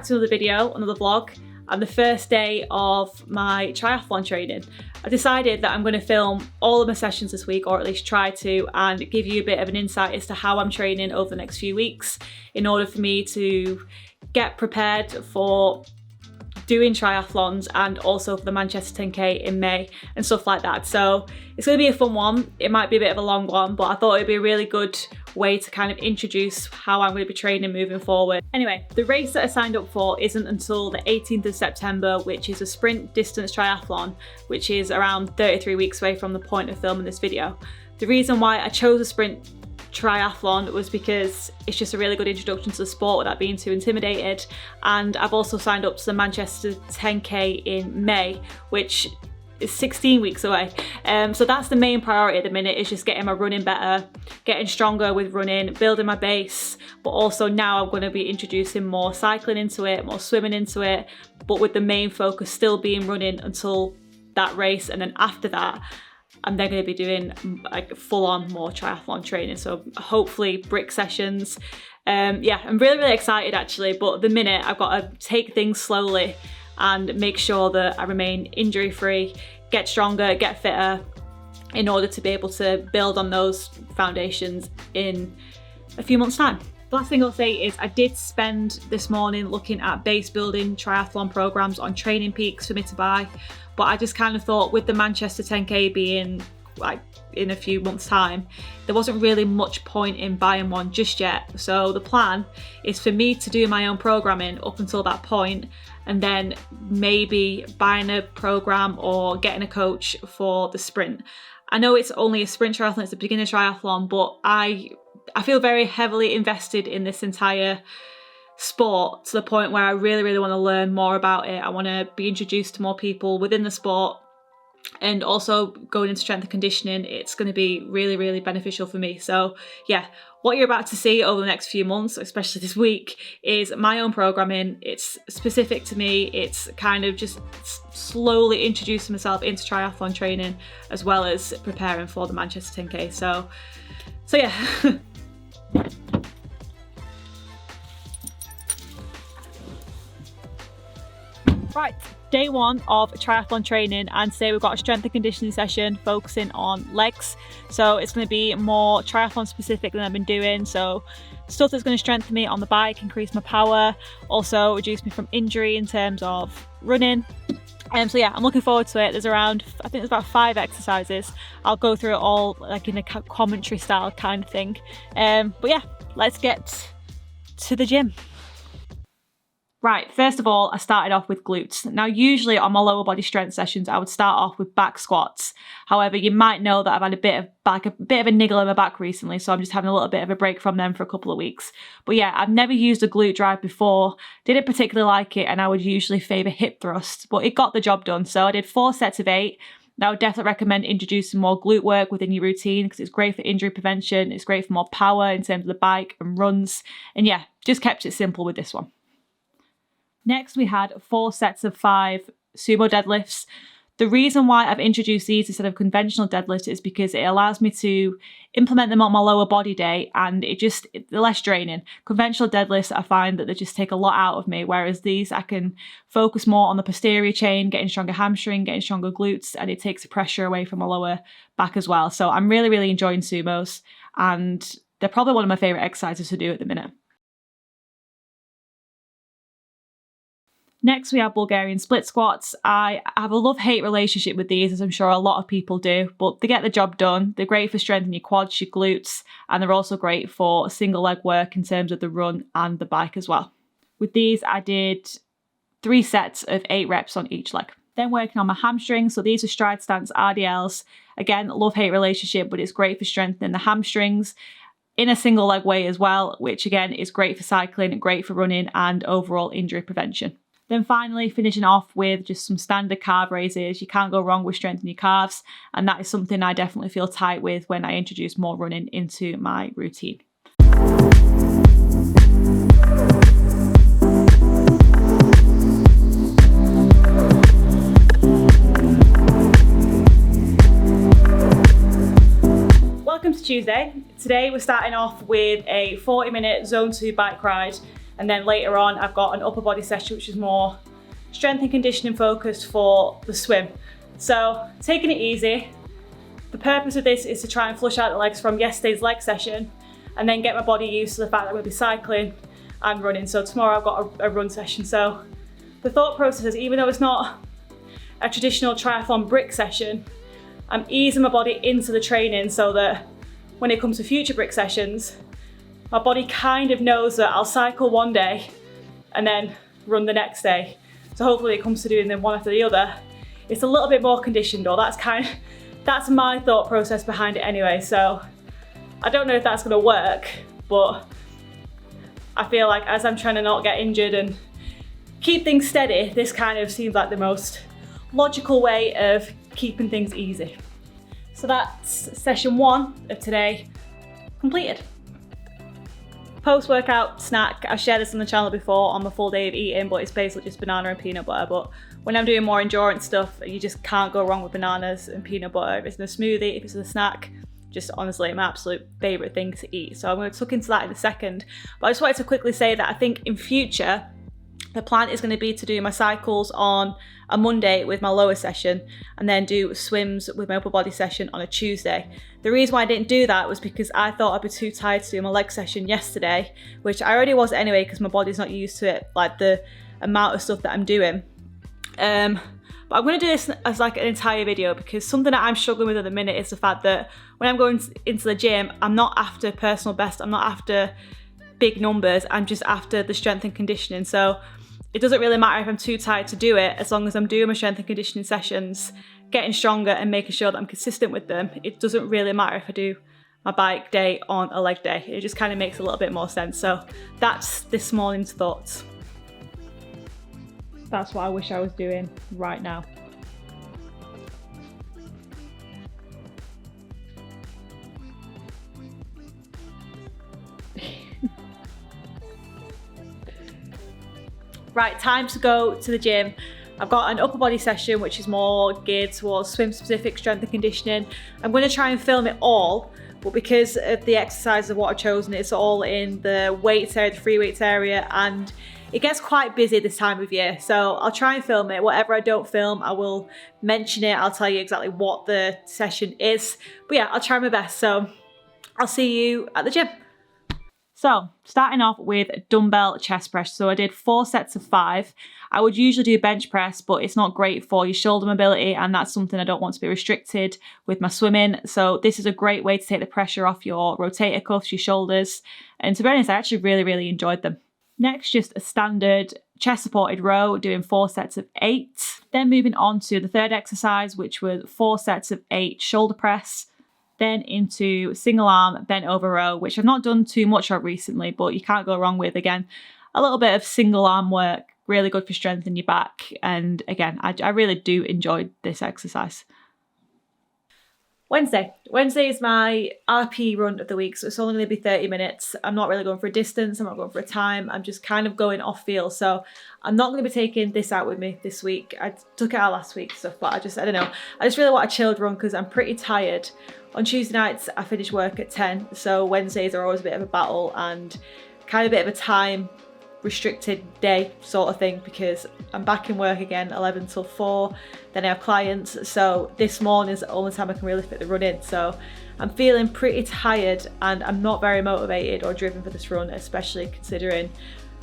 back to another video, another vlog, and the first day of my triathlon training. I decided that I'm going to film all of my sessions this week, or at least try to, and give you a bit of an insight as to how I'm training over the next few weeks in order for me to get prepared for doing triathlons and also for the Manchester 10K in May and stuff like that. So it's going to be a fun one. It might be a bit of a long one, but I thought it'd be a really good way to kind of introduce how I'm going to be training moving forward. Anyway, the race that I signed up for isn't until the 18th of September, which is a sprint distance triathlon, which is around 33 weeks away from the point of filming this video. The reason why I chose a sprint triathlon was because it's just a really good introduction to the sport without being too intimidated, and I've also signed up to the Manchester 10K in May, which is 16 weeks away. So that's the main priority at the minute, is just getting my running better, getting stronger with running, building my base, but also now I'm going to be introducing more cycling into it, more swimming into it, but with the main focus still being running until that race. And then after that, I'm then going to be doing like full-on more triathlon training, so hopefully brick sessions. Yeah, I'm really excited actually, but at the minute I've got to take things slowly and make sure that I remain injury-free, get stronger, get fitter, in order to be able to build on those foundations in a few months' time. The last thing I'll say is I did spend this morning looking at base building triathlon programs on Training Peaks for me to buy, but I just kind of thought with the Manchester 10K being like in a few months' time, there wasn't really much point in buying one just yet. So the plan is for me to do my own programming up until that point, and then maybe buying a program or getting a coach for the sprint. I know it's only a sprint triathlon, it's a beginner triathlon, but I feel very heavily invested in this entire sport to the point where I really want to learn more about it. I want to be introduced to more people within the sport, and also going into strength and conditioning, it's going to be really beneficial for me. So yeah, what you're about to see over the next few months, especially this week, is my own programming. It's specific to me. It's kind of just slowly introducing myself into triathlon training as well as preparing for the Manchester 10K. So yeah. Right, day one of triathlon training, and today we've got a strength and conditioning session focusing on legs. So it's going to be more triathlon specific than I've been doing. So stuff that's going to strengthen me on the bike, increase my power, also reduce me from injury in terms of running. So yeah, I'm looking forward to it. There's around, I think there's about 5 exercises. I'll go through it all like in a commentary style kind of thing. But yeah, let's get to the gym. Right, first of all, I started off with glutes. Now, usually on my lower body strength sessions, I would start off with back squats. However, you might know that I've had a bit of a niggle in my back recently, so I'm just having a little bit of a break from them for a couple of weeks. But yeah, I've never used a glute drive before, didn't particularly like it, and I would usually favour hip thrusts, but it got the job done. So I did 4 sets of 8. Now, I would definitely recommend introducing more glute work within your routine because it's great for injury prevention, it's great for more power in terms of the bike and runs, and yeah, just kept it simple with this one. Next, we had 4 sets of 5 sumo deadlifts. The reason why I've introduced these instead of conventional deadlifts is because it allows me to implement them on my lower body day, and they're less draining. Conventional deadlifts, I find that they just take a lot out of me, whereas these I can focus more on the posterior chain, getting stronger hamstring, getting stronger glutes, and it takes the pressure away from my lower back as well. So I'm really enjoying sumos, and they're probably one of my favourite exercises to do at the minute. Next, we have Bulgarian split squats. I have a love-hate relationship with these, as I'm sure a lot of people do, but they get the job done. They're great for strengthening your quads, your glutes, and they're also great for single leg work in terms of the run and the bike as well. With these, I did 3 sets of 8 reps on each leg. Then working on my hamstrings, so these are stride stance RDLs. Again, love-hate relationship, but it's great for strengthening the hamstrings in a single leg way as well, which again is great for cycling, great for running, and overall injury prevention. Then finally, finishing off with just some standard calf raises. You can't go wrong with strengthening your calves, and that is something I definitely feel tight with when I introduce more running into my routine. Welcome to Tuesday. Today we're starting off with a 40-minute Zone 2 bike ride. And then later on, I've got an upper body session, which is more strength and conditioning focused for the swim. So taking it easy. The purpose of this is to try and flush out the legs from yesterday's leg session and then get my body used to the fact that I'm going to be cycling and running. So tomorrow I've got a run session. So the thought process is, even though it's not a traditional triathlon brick session, I'm easing my body into the training so that when it comes to future brick sessions, my body kind of knows that I'll cycle one day and then run the next day. So hopefully it comes to doing them one after the other, it's a little bit more conditioned, or that's my thought process behind it anyway. So I don't know if that's gonna work, but I feel like as I'm trying to not get injured and keep things steady, this kind of seems like the most logical way of keeping things easy. So that's session 1 of today completed. Post-workout snack, I've shared this on the channel before on my full day of eating, but it's basically just banana and peanut butter. But when I'm doing more endurance stuff, you just can't go wrong with bananas and peanut butter. If it's in a smoothie, if it's in a snack, just honestly my absolute favourite thing to eat. So I'm going to tuck into that in a second. But I just wanted to quickly say that I think in future, the plan is going to be to do my cycles on a Monday with my lower session and then do swims with my upper body session on a Tuesday. The reason why I didn't do that was because I thought I'd be too tired to do my leg session yesterday, which I already was anyway because my body's not used to it, like the amount of stuff that I'm doing. But I'm going to do this as like an entire video because something that I'm struggling with at the minute is the fact that when I'm going into the gym, I'm not after personal best, I'm not after big numbers, I'm just after the strength and conditioning. So it doesn't really matter if I'm too tired to do it, as long as I'm doing my strength and conditioning sessions, getting stronger and making sure that I'm consistent with them. It doesn't really matter if I do my bike day on a leg day. It just kind of makes a little bit more sense. So that's this morning's thoughts. That's what I wish I was doing right now. Right, time to go to the gym. I've got an upper body session which is more geared towards swim specific strength and conditioning. I'm going to try and film it all, but because of the exercise of what I've chosen, it's all in the weights area, the free weights area, and it gets quite busy this time of year. So I'll try and film it. Whatever I don't film, I will mention it. I'll tell you exactly what the session is. But yeah, I'll try my best. So I'll see you at the gym. So starting off with dumbbell chest press. So I did 4 sets of 5. I would usually do bench press, but it's not great for your shoulder mobility, and that's something I don't want to be restricted with my swimming. So this is a great way to take the pressure off your rotator cuffs, your shoulders. And to be honest, I actually really enjoyed them. Next, just a standard chest supported row, doing 4 sets of 8. Then moving on to the third exercise, which was 4 sets of 8 shoulder press. Then into single arm bent over row, which I've not done too much of recently, but you can't go wrong with. Again, a little bit of single arm work, really good for strengthening your back. And again, I really do enjoy this exercise. Wednesday is my RP run of the week, so it's only going to be 30 minutes. I'm not really going for a distance, I'm not going for a time, I'm just kind of going off field. So I'm not going to be taking this out with me this week. I took it out last week stuff, but I don't know. I just really want a chilled run because I'm pretty tired. On Tuesday nights, I finish work at 10, so Wednesdays are always a bit of a battle and kind of a bit of a time restricted day sort of thing because I'm back in work again 11 till 4, then I have clients, so this morning is the only time I can really fit the run in. So I'm feeling pretty tired and I'm not very motivated or driven for this run, especially considering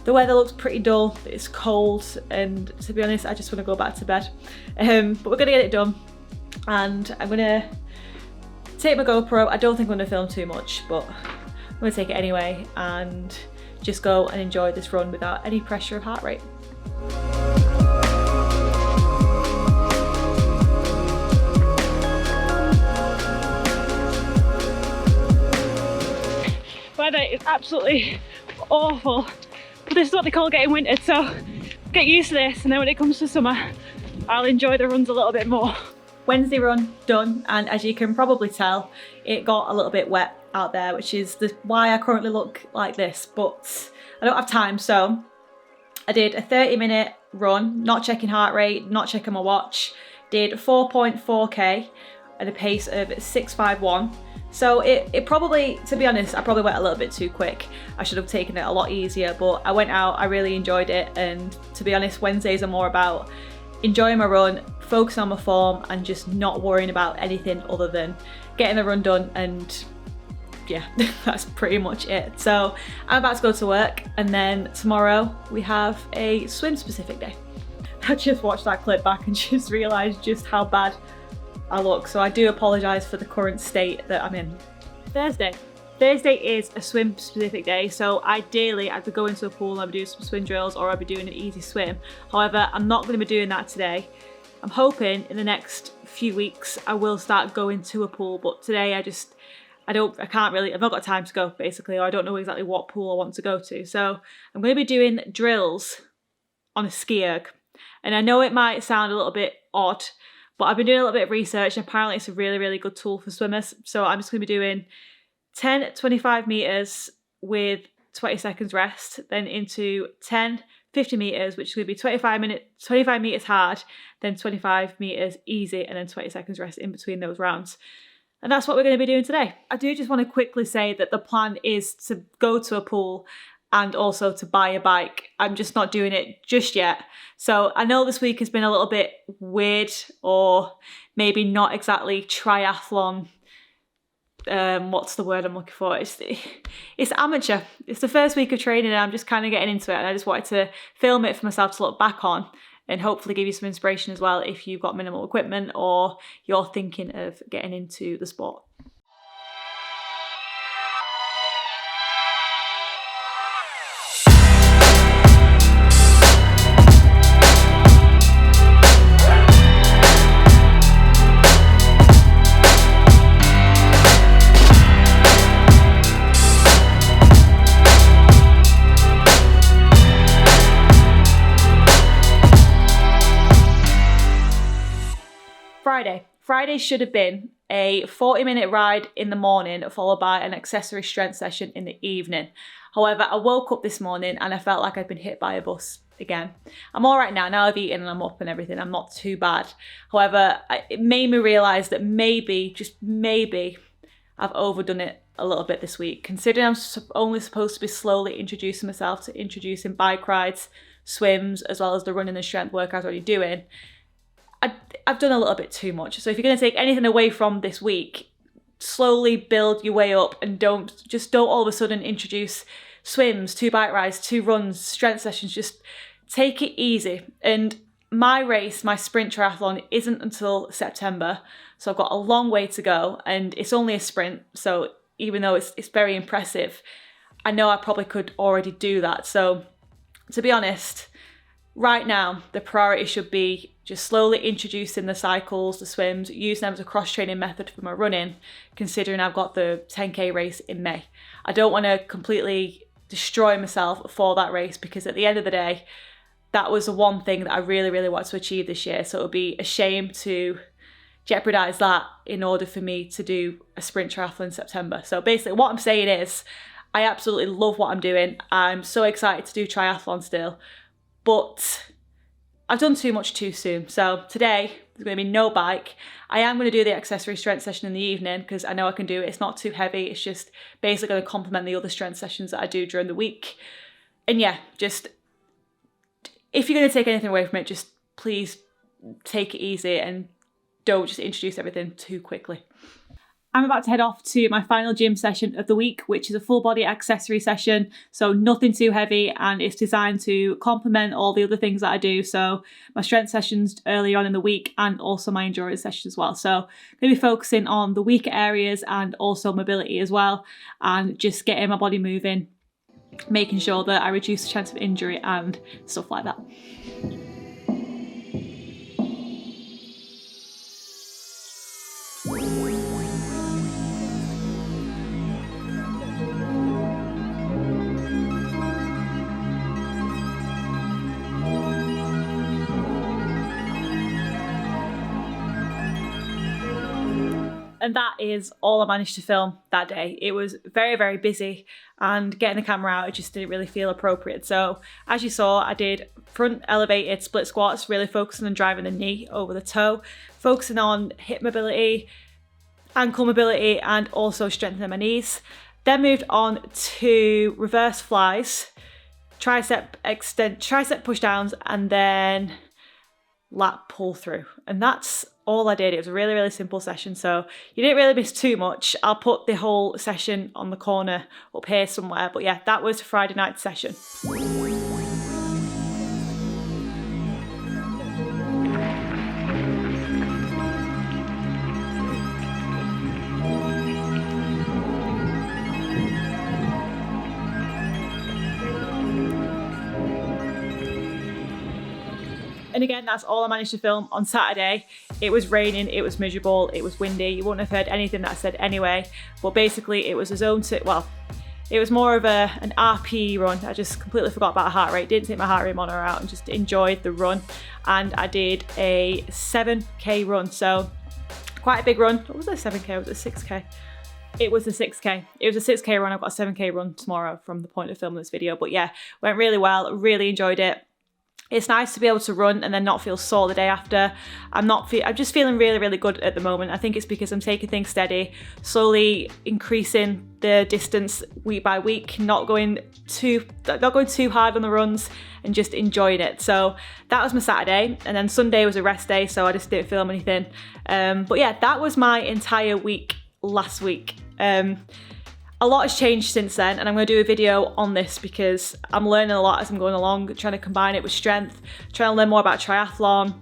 the weather looks pretty dull, it's cold, and to be honest I just want to go back to bed. But we're gonna get it done, and I'm gonna take my GoPro. I don't think I'm gonna film too much, but I'm gonna take it anyway and just go and enjoy this run without any pressure of heart rate. Weather is absolutely awful, but this is what they call getting wintered, so get used to this, and then when it comes to summer I'll enjoy the runs a little bit more. Wednesday run done, and as you can probably tell, it got a little bit wet out there, which is why I currently look like this, but I don't have time. So I did a 30-minute run, not checking heart rate, not checking my watch, did 4.4k at a pace of 6:51. So it probably, to be honest, I probably went a little bit too quick. I should have taken it a lot easier, but I went out, I really enjoyed it. And to be honest, Wednesdays are more about enjoying my run, focusing on my form, and just not worrying about anything other than getting the run done. And yeah, that's pretty much it. So I'm about to go to work, and then tomorrow we have a swim specific day. I just watched that clip back and just realised just how bad I look, so I do apologise for the current state that I'm in. Thursday is a swim specific day, so ideally I'd be going to a pool and I'd be doing some swim drills, or I'd be doing an easy swim. However, I'm not going to be doing that today. I'm hoping in the next few weeks I will start going to a pool, but today I've not got time to go basically, or I don't know exactly what pool I want to go to. So I'm going to be doing drills on a ski erg. And I know it might sound a little bit odd, but I've been doing a little bit of research, and apparently it's a really, really good tool for swimmers. So I'm just going to be doing 10 25 metres with 20 seconds rest, then into 10 50 metres, which is going to be 25 metres hard, then 25 metres easy, and then 20 seconds rest in between those rounds. And that's what we're going to be doing today. I do just want to quickly say that the plan is to go to a pool and also to buy a bike. I'm just not doing it just yet. So I know this week has been a little bit weird, or maybe not exactly triathlon. What's the word I'm looking for? It's amateur. It's the first week of training and I'm just kind of getting into it, and I just wanted to film it for myself to look back on and hopefully give you some inspiration as well if you've got minimal equipment or you're thinking of getting into the sport. Friday should have been a 40-minute ride in the morning followed by an accessory strength session in the evening. However, I woke up this morning and I felt like I'd been hit by a bus again. I'm all right now. Now I've eaten and I'm up and everything. I'm not too bad. However, it made me realise that maybe, just maybe, I've overdone it a little bit this week. Considering I'm only supposed to be slowly introducing myself to introducing bike rides, swims, as well as the running and strength work I was already doing, I've done a little bit too much. So if you're going to take anything away from this week, slowly build your way up and don't all of a sudden introduce swims, 2 bike rides, 2 runs, strength sessions. Just take it easy. And my race, my sprint triathlon, isn't until September. So I've got a long way to go, and it's only a sprint. So even though it's very impressive, I know I probably could already do that. So to be honest, right now, the priority should be just slowly introducing the cycles, the swims, using them as a cross-training method for my running, considering I've got the 10K race in May. I don't want to completely destroy myself for that race, because at the end of the day, that was the one thing that I really, really wanted to achieve this year. So it would be a shame to jeopardise that in order for me to do a sprint triathlon in September. So basically what I'm saying is, I absolutely love what I'm doing. I'm so excited to do triathlon still, but I've done too much too soon. So today there's going to be no bike. I am going to do the accessory strength session in the evening because I know I can do it. It's not too heavy. It's just basically going to complement the other strength sessions that I do during the week. And yeah, just if you're going to take anything away from it, just please take it easy and don't just introduce everything too quickly. I'm about to head off to my final gym session of the week, which is a full body accessory session. So nothing too heavy, and it's designed to complement all the other things that I do. So my strength sessions early on in the week and also my endurance sessions as well. So I'm going to be focusing on the weaker areas and also mobility as well, and just getting my body moving, making sure that I reduce the chance of injury and stuff like that. And that is all I managed to film that day. It was very, very busy, and getting the camera out, it just didn't really feel appropriate. So as you saw, I did front elevated split squats, really focusing on driving the knee over the toe, focusing on hip mobility, ankle mobility and also strengthening my knees. Then moved on to reverse flies, tricep push downs, and then lat pull through. And that's all I did. It was a really, really simple session, so you didn't really miss too much. I'll put the whole session on the corner up here somewhere. But yeah, that was Friday night session. And again, that's all I managed to film on Saturday. It was raining, it was miserable, it was windy. You wouldn't have heard anything that I said anyway. But basically it was a zone to, well, it was more of an RP run. I just completely forgot about heart rate, didn't take my heart rate monitor out and just enjoyed the run. And I did a 7K run, so quite a big run. What was it, 7K, or was it 6K? It was a 6K. It was a 6K run. I've got a 7K run tomorrow from the point of filming this video. But yeah, went really well, really enjoyed it. It's nice to be able to run and then not feel sore the day after. I'm just feeling really, really good at the moment. I think it's because I'm taking things steady, slowly increasing the distance week by week, not going too hard on the runs and just enjoying it. So that was my Saturday, and then Sunday was a rest day, so I just didn't film anything. But yeah, that was my entire week last week. A lot has changed since then, and I'm going to do a video on this because I'm learning a lot as I'm going along, trying to combine it with strength, trying to learn more about triathlon,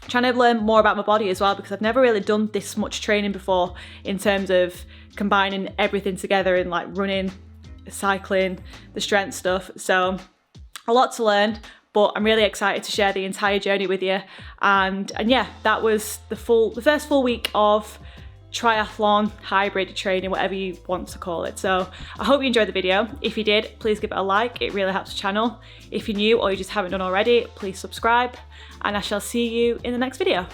trying to learn more about my body as well, because I've never really done this much training before in terms of combining everything together in like running, cycling, the strength stuff. So a lot to learn, but I'm really excited to share the entire journey with you. And yeah, that was the first full week of triathlon, hybrid training, whatever you want to call it. So I hope you enjoyed the video. If you did, please give it a like. It really helps the channel. If you're new or you just haven't done already, please subscribe, and I shall see you in the next video.